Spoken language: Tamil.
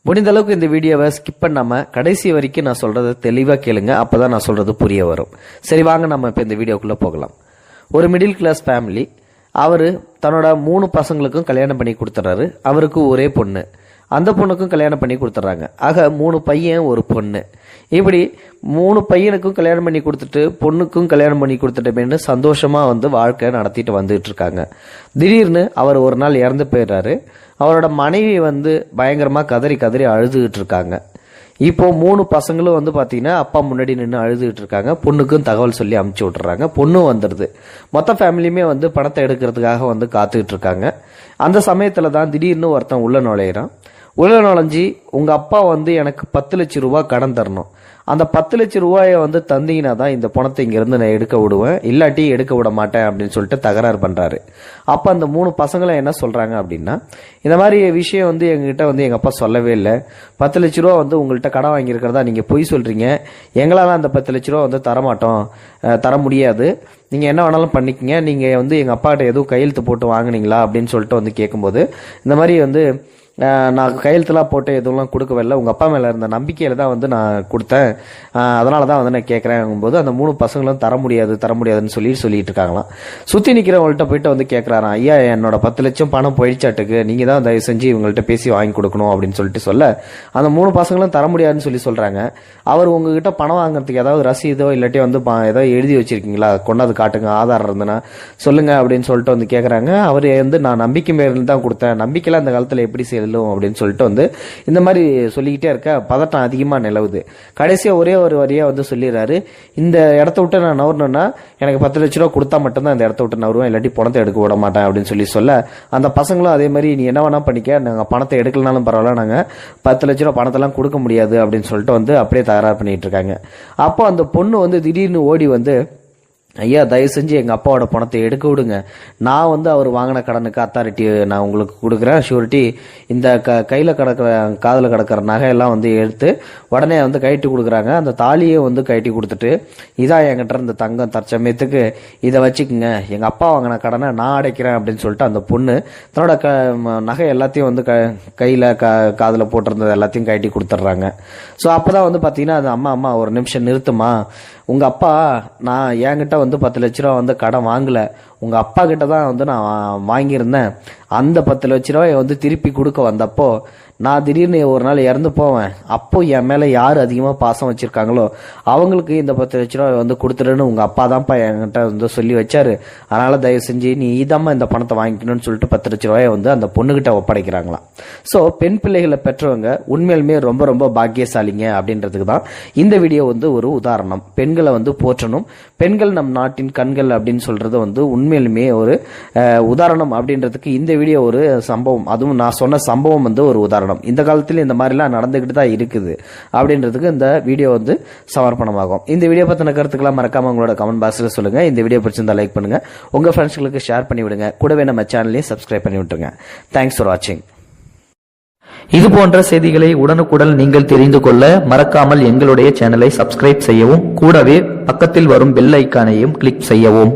முடிந்த அளவுக்கு இந்த வீடியோவை ஸ்கிப் பண்ணாம கடைசி வரைக்கும் நான் சொல்றதை தெளிவா கேளுங்க. அப்பதான் நான் சொல்றது புரிய வரும். சரி, வாங்க நம்ம இப்ப இந்த வீடியோக்குள்ள போகலாம். ஒரு மிடில் கிளாஸ் ஃபேமிலி. அவரு தன்னோட 3 பசங்களுக்கும் கல்யாணம் பண்ணி கொடுத்துறாரு. அவருக்கு ஒரே பொண்ணு, அந்த பொண்ணுக்கும் கல்யாணம் பண்ணி கொடுத்துட்றாங்க. ஆக 3 பையன் ஒரு பொண்ணு. இப்படி 3 பையனுக்கும் கல்யாணம் பண்ணி கொடுத்துட்டு பொண்ணுக்கும் கல்யாணம் பண்ணி கொடுத்துட்டேன்னு சந்தோஷமா வாழ்க்கை நடத்திட்டு வந்துட்டு இருக்காங்க. திடீர்னு அவர் ஒரு நாள் இறந்து போயிடுறாரு. அவரோட மனைவி பயங்கரமா கதறி கதறி அழுதுகிட்டு இருக்காங்க. இப்போ 3 பசங்களும் பாத்தீங்கன்னா அப்பா முன்னாடி நின்று அழுதுகிட்டு இருக்காங்க. பொண்ணுக்கும் தகவல் சொல்லி அமுச்சு விட்டுறாங்க. பொண்ணும் வந்துடுது. மொத்த ஃபேமிலியுமே பணத்தை எடுக்கிறதுக்காக காத்துக்கிட்டு இருக்காங்க. அந்த சமயத்துல தான் திடீர்னு ஒருத்தன் உள்ள நுழையிறான். உள்ள நுழைஞ்சி, உங்க அப்பா எனக்கு 10 லட்சம் ரூபாய் கடன் தரணும், அந்த 10 லட்சம் ரூபாயை தந்தீங்கன்னா தான் இந்த பணத்தை இங்கிருந்து நான் எடுக்க விடுவேன், இல்லாட்டி எடுக்க விட மாட்டேன் அப்படின்னு சொல்லிட்டு தகராறு பண்றாரு. அப்ப அந்த 3 பசங்களும் என்ன சொல்றாங்க அப்படின்னா, இந்த மாதிரி விஷயம் எங்ககிட்ட எங்க அப்பா சொல்லவே இல்லை. 10 லட்ச ரூபா உங்கள்கிட்ட கடன் வாங்கியிருக்கிறதா நீங்க பொய் சொல்றீங்க. எங்களால அந்த 10 லட்ச ரூபா தரமாட்டோம், தர முடியாது. நீங்க என்ன வேணாலும் பண்ணிக்கங்க. நீங்க எங்க அப்பா கிட்ட எதுவும் கையெழுத்து போட்டு வாங்கினீங்களா அப்படின்னு சொல்லிட்டு கேட்கும்போது, இந்த மாதிரி நான் கையெழுத்துலாம் போட்டு எதுவும் கொடுக்கவில்லை, உங்க அப்பா மேல இருந்த நம்பிக்கையில தான் நான் கொடுத்தேன், அதனாலதான் நான் கேட்கறேன் போது அந்த 3 பசங்களும் தர முடியாதுன்னு சொல்லிட்டு இருக்காங்களாம். சுத்தி நிக்கிறவங்கள்ட்ட போயிட்டு கேட்கறாராம், ஐயா என்னோட 10 லட்சம் பணம் போயிடுச்சாட்டுக்கு, நீங்க தான் தயவு செஞ்சு இவங்கள்ட்ட பேசி வாங்கி கொடுக்கணும் அப்படின்னு சொல்ல அந்த 3 பசங்களும் தர முடியாதுன்னு சொல்றாங்க. அவர் உங்ககிட்ட பணம் வாங்குறதுக்கு ஏதாவது ரசீதோ இல்லாட்டி ஏதாவது எழுதி வச்சிருக்கீங்களா, கொண்டாந்து காட்டுங்க, ஆதாரம் இருந்ததுன்னா சொல்லுங்க அப்படின்னு சொல்லிட்டு கேட்கறாங்க. அவரு நான் நம்பிக்கை மேல தான் கொடுத்தேன், நம்பிக்கையில அந்த காலத்துல எப்படி அப்படின்னு சொல்லிட்டு இந்த மாதிரி சொல்லிக்கிட்டே இருக்க பதட்டம் அதிகமா நிலவுது. கடைசியா ஒரே ஒரு வரியா சொல்லிடுறாரு, இந்த இடத்த விட்டு நான் நவரணும்னா எனக்கு 10 லட்ச ரூபா கொடுத்தா மட்டும்தான் இந்த இடத்த விட்டு நவருவேன், இல்லாட்டி பணத்தை எடுக்க விட மாட்டேன் அப்படின்னு சொல்ல அந்த பசங்களும் அதே மாதிரி நீ என்ன வேணா பண்ணிக்க, நாங்க பணத்தை எடுக்கலனாலும் பரவாயில்ல, நாங்க 10 லட்ச ரூபா பணத்தெல்லாம் கொடுக்க முடியாது அப்படின்னு சொல்லிட்டு அப்படியே தயாரா பண்ணிட்டு இருக்காங்க. அப்போ அந்த பொண்ணு திடீர்னு ஓடி ஐயா தயவு செஞ்சு எங்க அப்பாவோட பணத்தை எடுக்க விடுங்க, நான் அவர் வாங்கின கடனுக்கு அத்தாரிட்டி நான் உங்களுக்கு கொடுக்குறேன், ஷூரிட்டி, இந்த கையில கிடக்கிற காதல கிடக்கிற நகையெல்லாம் எடுத்து உடனே கழட்டி கொடுக்குறாங்க. அந்த தாலியை கழட்டி கொடுத்துட்டு, இதான் என்கிட்ட இருந்த தங்கம், தற்சமயத்துக்கு இதை வச்சுக்குங்க, எங்க அப்பா வாங்கின கடனை நான் அடைக்கிறேன் அப்படின்னு சொல்லிட்டு அந்த பொண்ணு தன்னோட நகை எல்லாத்தையும் கையில காதல போட்டிருந்தது எல்லாத்தையும் கழட்டி கொடுத்துட்றாங்க. ஸோ அப்பதான் பாத்தீங்கன்னா அது அம்மா ஒரு நிமிஷம் நிறுத்துமா, உங்க அப்பா நான் என்கிட்ட 10 லட்ச ரூபா கடன் வாங்கல, உங்க அப்பா கிட்ட தான் நான் வாங்கியிருந்தேன். அந்த 10 லட்ச ரூபாய் திருப்பி கொடுக்க வந்தப்போ நான் திடீர்னு ஒரு நாள் இறந்து போவேன். அப்போ என் மேல யாரு அதிகமா பாசம் வச்சிருக்காங்களோ அவங்களுக்கு இந்த 10 லட்ச ரூபாய் கொடுத்துருன்னு உங்க அப்பா தான்ப்பா என்கிட்ட சொல்லி வச்சாரு. அதனால தயவு செஞ்சு நீ இதாம்மா இந்த பணத்தை வாங்கிக்கணும்னு சொல்லிட்டு 10 லட்ச ரூபாயை அந்த பொண்ணுகிட்ட ஒப்படைக்கிறாங்களாம். சோ பெண் பிள்ளைகளை பெற்றவங்க உண்மையிலுமே ரொம்ப ரொம்ப பாக்கியசாலிங்க அப்படின்றதுக்கு தான் இந்த வீடியோ ஒரு உதாரணம். பெண்களை போற்றணும், பெண்கள் நம் நாட்டின் கண்கள் அப்படின்னு சொல்றது உண்மையிலுமே ஒரு உதாரணம் அப்படின்றதுக்கு இந்த வீடியோ ஒரு சம்பவம். அதுவும் நான் சொன்ன சம்பவம் ஒரு உதாரணம். இந்த காலத்துல இந்த மாதிரிலாம் நடந்துகிட்டு தான் இருக்குது அப்படின்றதுக்கு இந்த வீடியோ சமர்ப்பணமாகும். இந்த வீடியோ பத்தின கருத்துக்கெல்லாம் மறக்காம உங்களோட கமெண்ட் பாக்ஸ்ல சொல்லுங்க. இந்த வீடியோ பிடிச்சிருந்தா லைக் பண்ணுங்க, உங்க ஃப்ரெண்ட்ஸ்களுக்கு ஷேர் பண்ணி விடுங்க, கூடவே நம்ம சேனலையும் சப்ஸ்கிரைப் பண்ணி விட்டுருங்க. தேங்க்ஸ் ஃபார் வாட்சிங். இது போன்ற செய்திகளை உடனுக்குடன் நீங்கள் தெரிந்து கொள்ள மறக்காமல் எங்களுடைய சேனலை சப்ஸ்கிரைப் செய்யவும், கூடவே பக்கத்தில் வரும் பெல் ஐக்கானையும் கிளிக் செய்யவும்.